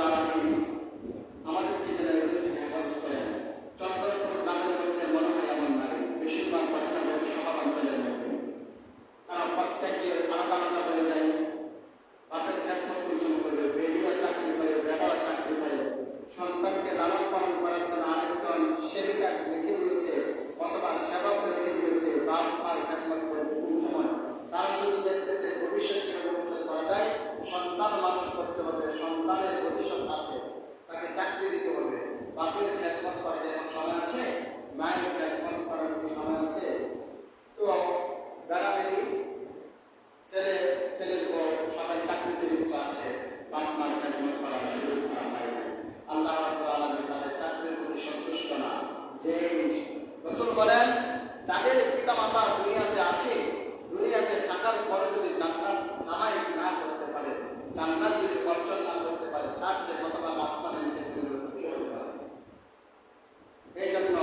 আলামিন আমাদেরকে যারা হেফাজত করেন। চন্দ্রপুর গ্রামের মধ্যে মনে হয় এমন নাই, বেশিরভাগ ঘটনা ঘটে শহর অঞ্চলের মধ্যে। তারা প্রত্যেকের আলাদা আলাদা হয়ে যায়, বাপের খেদমত পরিচয় করবে, বেডিও চাকরি করে, বেটাও চাকরি করে, সন্তানকে লালন পালন করার জন্য আরেকজন সেবিকা রেখে দিয়েছে অথবা সেবক রেখে দিয়েছে, বাপ মার খেদমত করবে। কোন সময় তারা শুধু দেখতেছে ভবিষ্যৎ কিভাবে উন্নত করা যায়, সন্তান মানুষ করতে হবে, সন্তানের ভবিষ্যৎ আছে, তাকে চাকরি দিতে হবে। বাপের খেদমত করার এমন সময় আছে, মায়ের খেদমত করার কি সময় আছে? তো বেড়া বেরি ছেলে ছেলের বউ সবাই চাকরিতে লিপ্ত আছে, বাপ মার খেদমত করার সুযোগ করা হয় না। আল্লাহ রাব্বুল আলামিন তাদের চাকরির প্রতি সন্তুষ্ট না। যে রাসূল বলেন, যাদের পিতা মাতা দুনিয়াতে আছে, দুনিয়াতে থাকার পরে যদি জান্নাত কামাই না করতে পারে, জান্নাত যদি অর্জন না করতে পারে, তার চেয়ে গতকাল আসমানের নিচে চলে হতে পারে। এই জন্য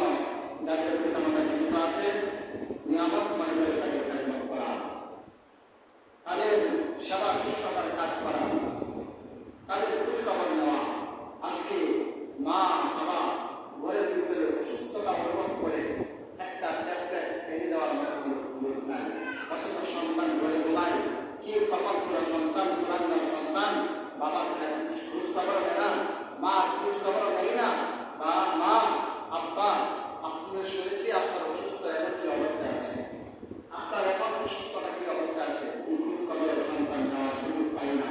যাদের পিতা মাতা জীবিত আছে, নিয়ামত মনে করে তাদের খেদমত করা, তাদের সেবা শুশ্রূষার কাজ করা, তাদের খোঁজখবর নেওয়া। আজকে মা বাবা ঘরের ভিতরে অসুস্থতা অনুভব করে একটা ট্যাবলেট ফেলে দেওয়ার মতো কোনো সুযোগ নাই, অথচ সন্তান ঘরে গোলায় কি কপাল পুরো সন্তান গোলাম সন্তান বাবার খোঁজখবর নেয় না, মা খোঁজখবর নেয় না, বা মা আব্বা আপনার শুনেছি আপনার অসুস্থ এখন কি অবস্থায় আছে, আপনার এখন অসুস্থতা কি অবস্থায় আছে, এই খোঁজখবরের সন্তান নেওয়ার সুযোগ পায় না।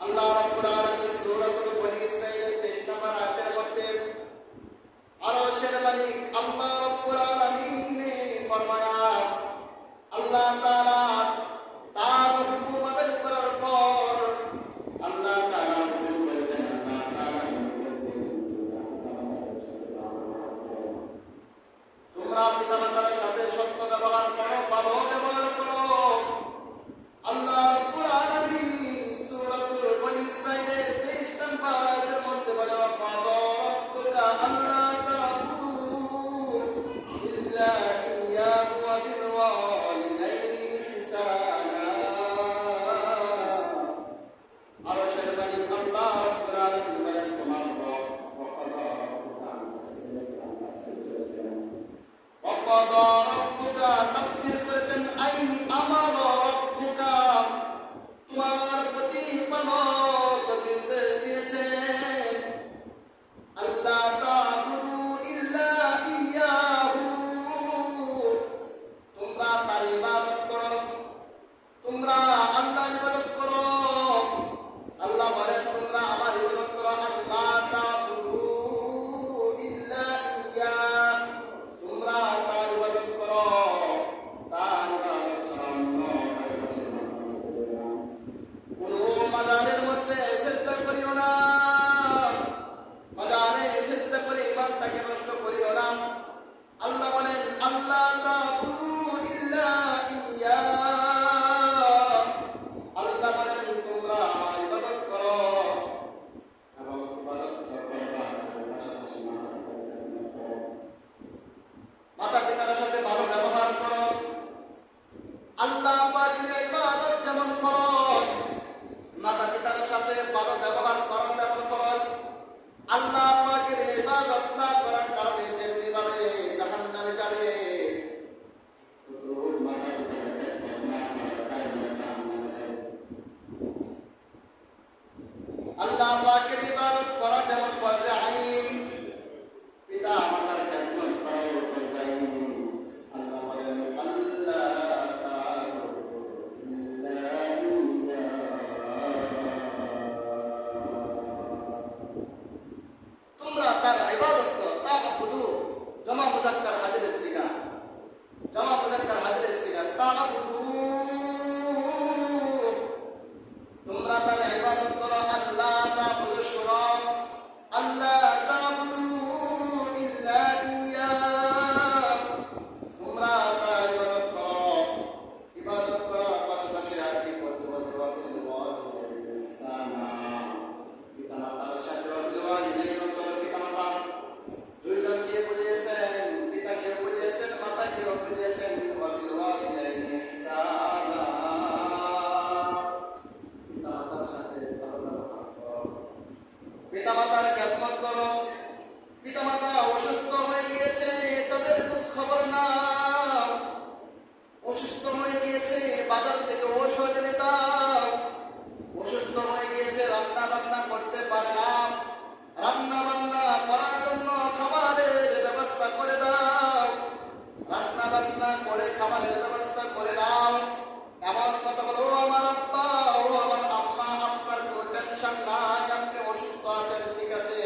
আল্লাহ রাব্বুল আলামিন সূরাতুল বনী ইসরাঈলের 23 নম্বর আয়াতের মধ্যে আরশের মালিক আল্লাহ রাব্বুল আলামিন ফরমায়া, আল্লাহ তাআলা তার হুকুম আদায় করার পর আল্লাহ তাআলা হুকুম করেছেন, আল্লাহ তাআলা তোমরা পিতামাতার সাথে সত্য ব্যবহার করো, ভালো ব্যবহার করো। আল্লাহ রাব্বুল আলামিন সূরাতুল বনী ইসরাঈলের 23 নম্বর আয়াতের মধ্যে বলে, ওয়াকাদা রাব্বুকা আল্লা তা'বুদু ইল্লা ইয়্যাহু ওয়া বিল ওয়ালিদাইনি ইহসানা। আরশের মালিক আল্লাহ রাব্বুল আলামিন বলেন, তোমার রব ওয়াকাদা রাব্বুকা ওয়াকাদা রাব্বুকা তাফসীর করেছেন আইনি আমারা রাব্বুকা, তোমার প্রতিপালক নির্দেশ দিয়েছেন আল্লাহ তা'বুদু ইল্লা ইয়্যাহু, তোমরা তার ইবাদত করো, তোমরা আল্লাহর ইবাদত করো। আল্লাহ বলেন তোমরা আমার ইবাদত করো, আল্লাহ তা'বুদু ইল্লা ইয়্যাহু, তোমরা তার ইবাদত করো, তার ইবাদত ছাড়া অন্য কারো কাছে কোনো মাজারের মধ্যে সিজদা করিও না, মাজারে সিজদা করে ইমানটাকে নষ্ট করিও না। আল্লাহ বলেন আল্লাহ তা'বুদু ইল্লা ইয়্যাহু, আল্লাহ বলেন তোমরা আমার ইবাদত করো এবং ইবাদত করবা পাশাপাশি মাতা পিতার সাথে ভালো ব্যবহার করো। আল্লাহ পাকের ইবাদত যেমন ফরজ, মাতা পিতার সাথে ভালো ব্যবহার করা তেমন ফরজ। আল্লাহ পাকের ইবাদত না করার কারণে যেমনি ভাবে জাহান্নামে যাবে, আল্লাহ পাকের ইবাদত করা যেমন ফরজে আইন, পিতা মাতার খেদমত করাও ফরজে আইন। আল্লাহ বলেন আল্লাহ তোমরা তার ইবাদত করো। তা'বুদু জমা মুযাক্কার হাজিরের সিগা, জমা মুযাক্কার হাজিরের সিগা তা'বুদু, তোমরা তার ইবাদত করো। আল্লাহ তা'বুদু টেনশন নাই, আপনি অসুস্থ আছেন, ঠিক আছে,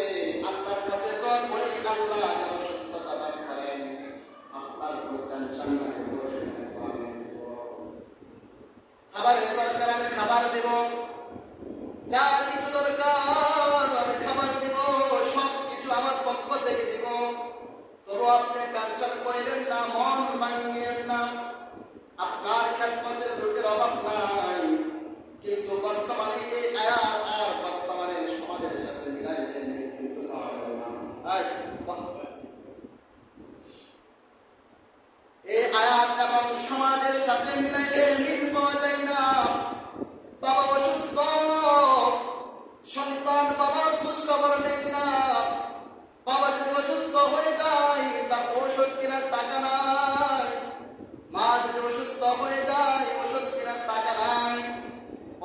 আল্লাহর কাছে দোয়া করি আল্লাহ যেন সুস্থতা দান করেন, আপনার কোনো টেনশন নাই, খাবারের দরকার আমি খাবার দেব, যা কিছু দরকার আমি খাবার দিব, সব কিছু আমার পক্ষ থেকে দিব। তবু আপনি টেনশন করেন না, মন ভাঙিয়েন না, আপনার খেদমতের লোকের অভাব নাই। কিন্তু বর্তমানে এই আয়াত আর বর্তমানে সমাজের সাথে মিলাইলে কিন্তু পাওয়া যাবে না। এই আয়াত এবং সমাজের সাথে মিলাইলে মিল পাওয়া যায় না। বাবা অসুস্থ, সন্তান বাবার খোঁজ খবর নেই না, বাবা যদি অসুস্থ হয়ে যায় তার ঔষধ কেনার টাকা নাই, মা যদি অসুস্থ হয়ে যায় ওষুধ কেনার টাকা নাই,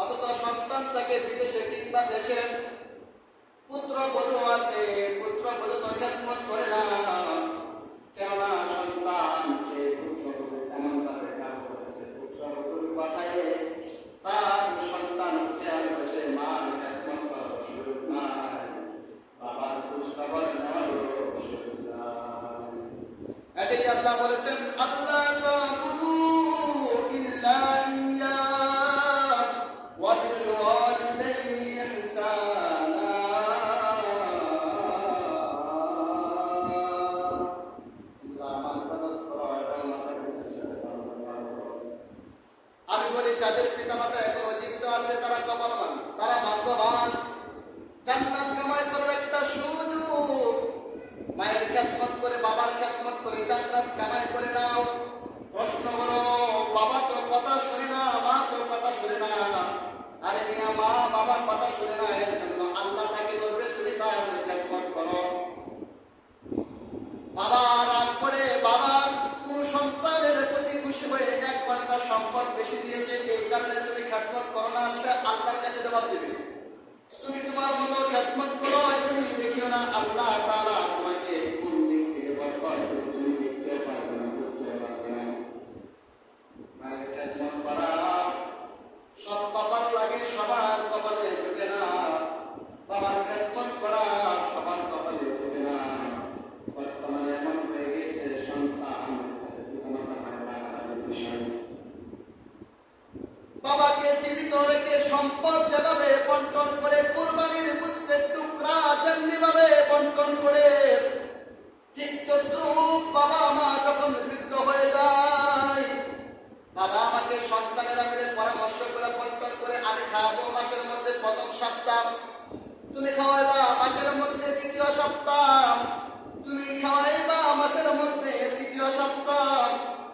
অথচ সন্তান তাকে বিদেশে কিংবা দেশে পুত্রবধূ আছে, পুত্রবধূ তো খেদমত করে না, কেননা সন্তানকে পুত্রবধূ এমন ভাবে কাজ করেছে, পুত্রবধূর কথায় তার সন্তান উঠে আসে, মার খেদমত করার সুযোগ নাই, বাবার খোঁজ খবর নেওয়ারও সুযোগ নাই। এটাই আল্লাহ বলেছেন, আল্লাহ তা'বুদু ইল্লা ইয়্যাহু ওয়া বিল ওয়ালিদাইনি ইহসানা। আমি বলি যাদের পিতামাতা এখনো জীবিত আছে তারা কপালবান, তারা ভাগ্যবান, জান্নাত কামাই করার একটা সুযোগ। মায়ের খেদমত করে, বাবার খেদমত করে জান্নাত কামাই করে নাও। প্রশ্ন হলো, বাবা তো কথা শুনে না, মা তো কথা শুনে না, আরে মিয়া মা বাবা কথা শুনে না, এর জন্য আল্লাহ তাকে বলবে তুমি তার খেদমত করো। বাবা রাগ করে, বাবা কোন সন্তানের প্রতি খুশি হয়ে 1 ঘন্টা সম্পদ বেশি দিয়েছে এই কারণে তুমি খেদমত করো না, সে আল্লাহর কাছে জবাব দেবে। তুমি তোমার মতো খেদমত করো, তুমি দেখিও না আল্লাহ তাআলা তোমাকে কোন দিক থেকে বরকত দেবে তুমি দেখতে পারবে না, বুঝতে পারবে না। মায়ের খেদমত করা সব কপাল লাগে, সবার কপালে জোটে না। বাবার খেদমত করা সবার কপালে জোটে না। বর্তমানে এমন হয়ে গেছে সন্তান বাবাকে জীবিত রেখে সম্পদ যেভাবে বন্টন করে, কুরবানির গোশতের টুকরা যেমনিভাবে বন্টন করে, ঠিক তদ্রূপ বাবা মা যখন বৃদ্ধ হয়ে যায়, বাবা আমাকে সন্তানের আগে পরামর্শ করে বন্টন করে, আমি খাওয়াবো মাসের মধ্যে প্রথম সপ্তাহ, তুমি খাওয়াইবা মাসের মধ্যে দ্বিতীয় সপ্তাহ, তুমি খাওয়াইবা মাসের মধ্যে তৃতীয় সপ্তাহ,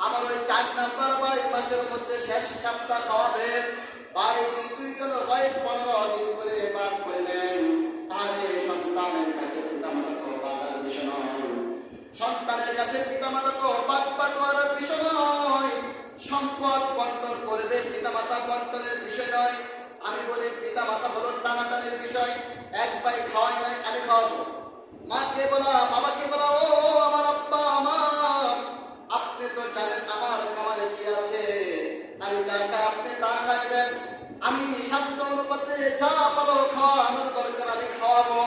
আমার ওই 4 নাম্বার ভাই মাসের মধ্যে শেষ সপ্তাহ খাওয়াবে। ভাই তুই চলো ভাই 15 দিন করে বাদ করে নেন। আরে সন্তানের কাছে পিতামাতা তো বাধার বিষয় নয়, সন্তানের কাছে পিতামাতা তো বাদ বাটোয়ারার বিষয় নয়, সম্পদ বন্টন করবে পিতামাতা বন্টনের বিষয় নয়। আমি বলি পিতামাতা হলো টানাটানির বিষয়। এক ভাই খাওয়াই নাই, আমি খাওয়াবো। মাকে বলা, বাবাকে বলা, ও আমার আব্বা আমার, আপনি তো জানেন আমার কামালে কি আছে, আমি যা খাই আপনি তা খাইবেন, আমি সাধ্য অনুপাতে যা পাবো খাওয়ানোর দরকার আমি খাওয়াবো,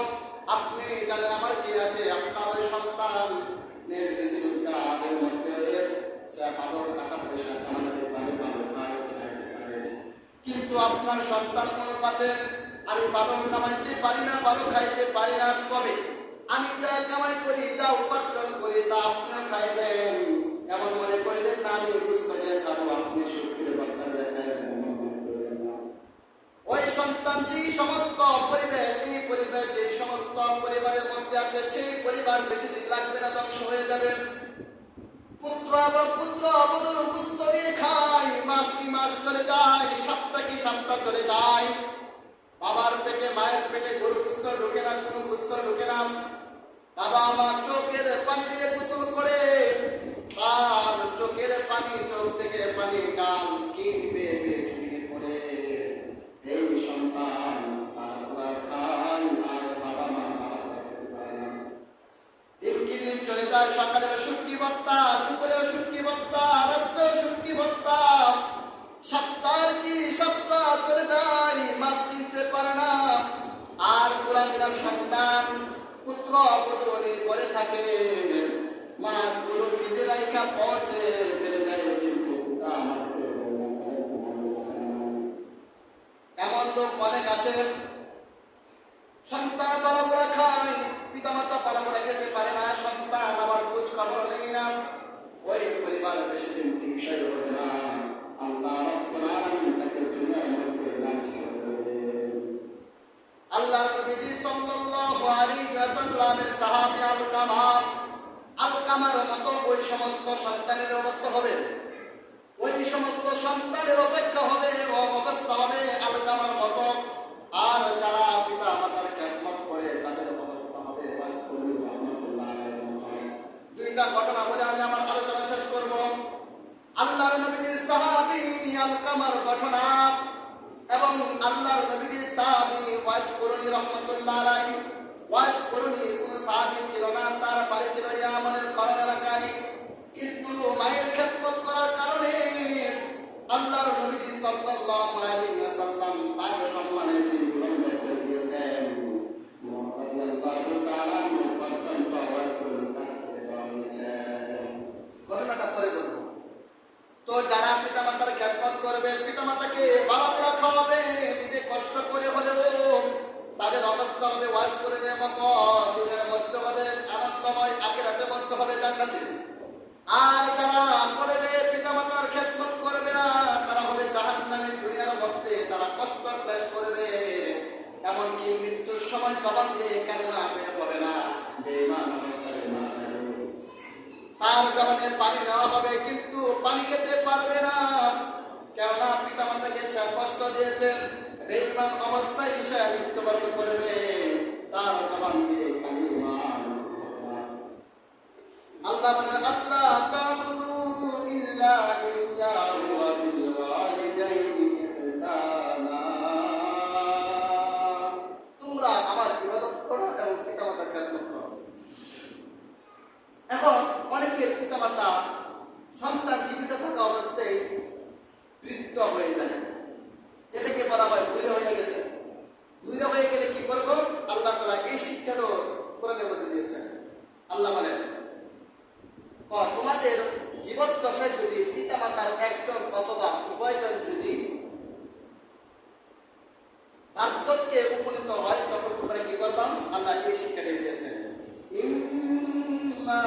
আপনি জানেন আমার কি আছে। আপনার ওই সন্তানের রোজগারের মধ্যে সে ভালো টাকা পয়সা কামাতে পারে, ভালো পারে, কিন্তু আপনার সন্তান অনুপাতে আমি ভালো কামাইতে পারি না, ভালো খাইতে পারি না। তবে আমি যা কামাই করি, যা উপার্জন করি তা আপনিও খাইবেন, এমন মনে করিলেন না আমি বুঝতে দিয়ে খাবো, আপনি সুখের বার্তা দিয়ে খাইবেন। ওই সন্তান যে সমস্ত পরিবেশ, এই পরিবেশ যে সমস্ত পরিবারের মধ্যে আছে, সেই পরিবার বেশি দিন লাগবে না, ধ্বংস হয়ে যাবে। পুত্র বধূ গুস্ত দিয়ে খায়, মাস কি মাস চলে যায়, সপ্তাহ কি সপ্তাহ চলে যায়, বাবার পেটে মায়ের পেটে গরু গুস্ত ঢুকে না, কোনো গুস্ত ঢুকে না। বাবা মা চোখের পানি দিয়ে গোসল করে, আর চোখের পানি, চোখ থেকে পানি গাল স্কিন বেয়ে বেয়ে চুকিয়ে পড়ে। এই সন্তান আর খায় আর বাবা মা দিন কি দিন চলে যায়, সকালে শুটকি ভর্তা, দুপুরে শুটকি ভর্তা, রাত্রে শুটকি ভর্তা, সপ্তাহ কি সপ্তাহ চলে যায়, মাছ কিনতে পারে না, কুলাঙ্গার সন্তান পুত্র পুত্রী করে থাকে, মাছগুলো ফিজে রাইখা পচে ফেলে দেয়, কিন্তু এমন লোক অনেক আছে। সন্তান পালাপোড়া খায়, পিতামাতা পালাপোড়া খেতে পারে না, সন্তান আবার খোঁজ খবর নেই না, ওই পরিবার বেশি দিন বিষয় হবে না। আল্লাহ রাব্বুল আলামিন তাকে দুনিয়ার মধ্যে লাঞ্ছিত করবেন। আল্লাহর নবী সাল্লাল্লাহু আলাইহি ওয়াসাল্লামের সাহাবী আলকামার মতো ওই সমস্ত সন্তানের অবস্থা হবে, ওই সমস্ত সন্তানের অপেক্ষা হবে, অবস্থা হবে আলকামার মতো। আর যারা পিতা মাতার খেদমত করে তাদের অবস্থা হবে দুইটা ঘটনা বলে আমি আমার আলোচনা শেষ করব। আল্লাহর নবীর সাহাবী আলকামার ঘটনা এবং আল্লাহর নবীর তাবী ওয়াইস করণী রহমাতুল্লাহ আলাইহি। ওয়াইস করণী কোন সাহাবী ছিল না, তার বাড়ি ছিল ইয়ামানের করণ এলাকায়, কিন্তু মায়ের খেদমত করার কারণে আল্লাহর নবী সাল্লাল্লাহু আলাইহি ওয়াসাল্লাম তার সম্মানে বুলন্দ করে দিয়েছেন। রাদিয়াল্লাহু তাআলা পর্যন্ত ওয়াইস করণীর কাছ থেকে দেওয়া হয়েছে। ঘটনাটা পরে বলবো। তো যারা পিতামাতার খেদমত করবে, পিতামাতাকে বালাপোড়া খাওয়াবে, নিজে কষ্ট করে হলেও তাদের অবস্থা হবে ওয়াজ করে মতো, দুনিয়ার মধ্যে হবে আনন্দময়, আখিরাতে মধ্যে হবে জান্নাতে। আর যারা করবে পিতামাতার খেদমত করবে না, তারা হবে জাহান্নামে, দুনিয়ার মধ্যে তারা কষ্ট ক্লেশ করবে, এমনকি মৃত্যুর সময় জবান দিয়ে কালেমা বের হবে না, বেঈমান অবস্থায় মারা যাবে। তার জবানে পানি দেওয়া হবে কিন্তু পানি খেতে পারবে না, কেননা পিতামাতাকে সে কষ্ট দিয়েছে, বেঈমান অবস্থায় সে মৃত্যুবরণ করবে, তার জবান দিয়ে কালিমা। আল্লাহ বলেন আল্লাহ তা'বুদু ইল্লা ইয়্যাহু ওয়া বিল ওয়ালিদাইনি ইহসানা, তোমরা আমার ইবাদত করো এবং পিতামাতার খেদমত করো। এখন অনেকের পিতামাতা সন্তান জীবিত থাকা অবস্থায় বৃদ্ধ হয়ে যায়, যেটাকে বলা হয় বুড়ো হয়ে গেছে। বুড়ো হয়ে গেলে কি করবো? আল্লাহ তাআলা এই শিক্ষাটা কোরআনের মধ্যে দিয়েছেন। আল্লাহ বলেন তোমাদের জীবদ্দশায় যদি পিতামাতার একজন অথবা উভয়জন যদি বার্ধক্যে উপনীত হয়, তখন তোমরা কি করবা? আল্লাহ এই শিক্ষাটা দিয়েছেন। ইম্মা